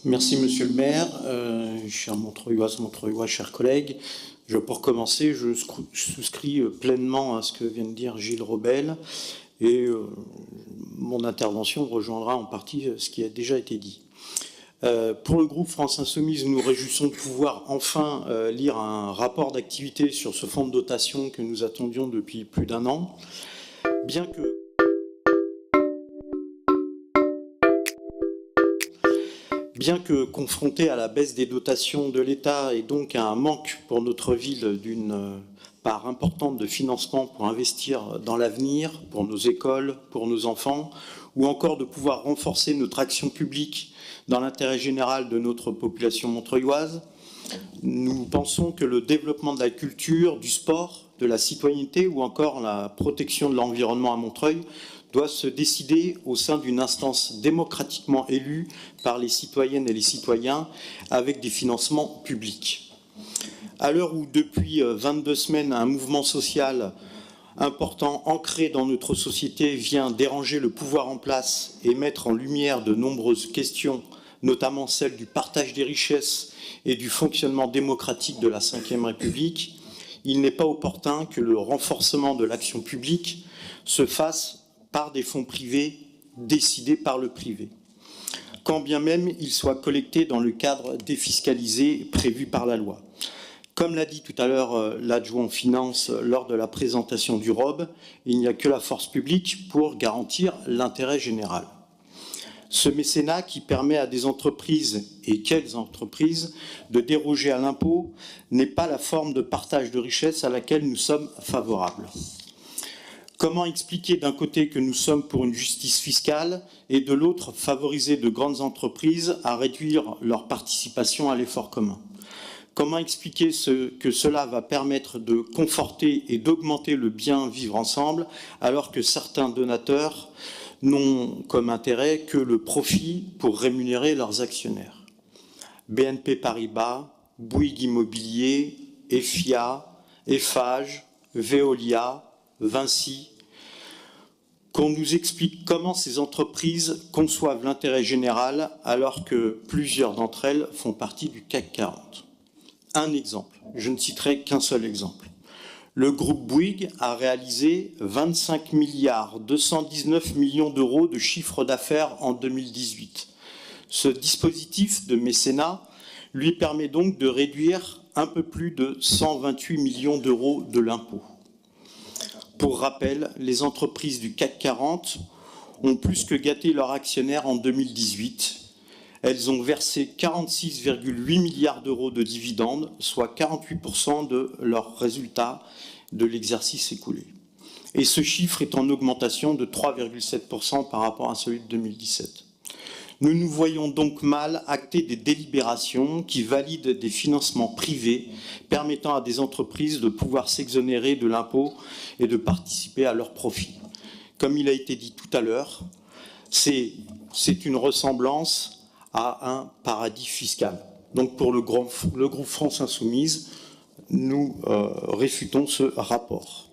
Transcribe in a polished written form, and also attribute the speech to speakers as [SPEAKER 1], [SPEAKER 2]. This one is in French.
[SPEAKER 1] Merci Monsieur le maire, cher Montreuilloise, chers collègues. Pour commencer, je souscris pleinement à ce que vient de dire Gilles Robel et mon intervention rejoindra en partie ce qui a déjà été dit. Pour le groupe France Insoumise, nous nous réjouissons de pouvoir enfin lire un rapport d'activité sur ce fonds de dotation que nous attendions depuis plus d'un an, bien que confronté à la baisse des dotations de l'État et donc à un manque pour notre ville d'une part importante de financement pour investir dans l'avenir, pour nos écoles, pour nos enfants, ou encore de pouvoir renforcer notre action publique dans l'intérêt général de notre population montreuilloise, nous pensons que le développement de la culture, du sport, de la citoyenneté ou encore la protection de l'environnement à Montreuil doit se décider au sein d'une instance démocratiquement élue par les citoyennes et les citoyens avec des financements publics. À l'heure où, depuis 22 semaines, un mouvement social important, ancré dans notre société, vient déranger le pouvoir en place et mettre en lumière de nombreuses questions, notamment celle du partage des richesses et du fonctionnement démocratique de la Ve République, il n'est pas opportun que le renforcement de l'action publique se fasse par des fonds privés décidés par le privé, quand bien même ils soient collectés dans le cadre défiscalisé prévu par la loi. Comme l'a dit tout à l'heure l'adjoint aux finances lors de la présentation du ROB, il n'y a que la force publique pour garantir l'intérêt général. Ce mécénat qui permet à des entreprises, et quelles entreprises, de déroger à l'impôt n'est pas la forme de partage de richesse à laquelle nous sommes favorables. Comment expliquer d'un côté que nous sommes pour une justice fiscale et de l'autre favoriser de grandes entreprises à réduire leur participation à l'effort commun? Comment expliquer que cela va permettre de conforter et d'augmenter le bien vivre ensemble alors que certains donateurs n'ont comme intérêt que le profit pour rémunérer leurs actionnaires? BNP Paribas, Bouygues Immobilier, EFIA, Eiffage, Veolia, Vinci, qu'on nous explique comment ces entreprises conçoivent l'intérêt général alors que plusieurs d'entre elles font partie du CAC 40. Un exemple, je ne citerai qu'un seul exemple. Le groupe Bouygues a réalisé 25 milliards 219 millions d'euros de chiffre d'affaires en 2018. Ce dispositif de mécénat lui permet donc de réduire un peu plus de 128 millions d'euros de l'impôt. Pour rappel, les entreprises du CAC 40 ont plus que gâté leurs actionnaires en 2018. Elles ont versé 46,8 milliards d'euros de dividendes, soit 48% de leurs résultats de l'exercice écoulé. Et ce chiffre est en augmentation de 3,7% par rapport à celui de 2017. Nous nous voyons donc mal acter des délibérations qui valident des financements privés permettant à des entreprises de pouvoir s'exonérer de l'impôt et de participer à leurs profits. Comme il a été dit tout à l'heure, c'est une ressemblance à un paradis fiscal. Donc pour le groupe France Insoumise, nous réfutons ce rapport.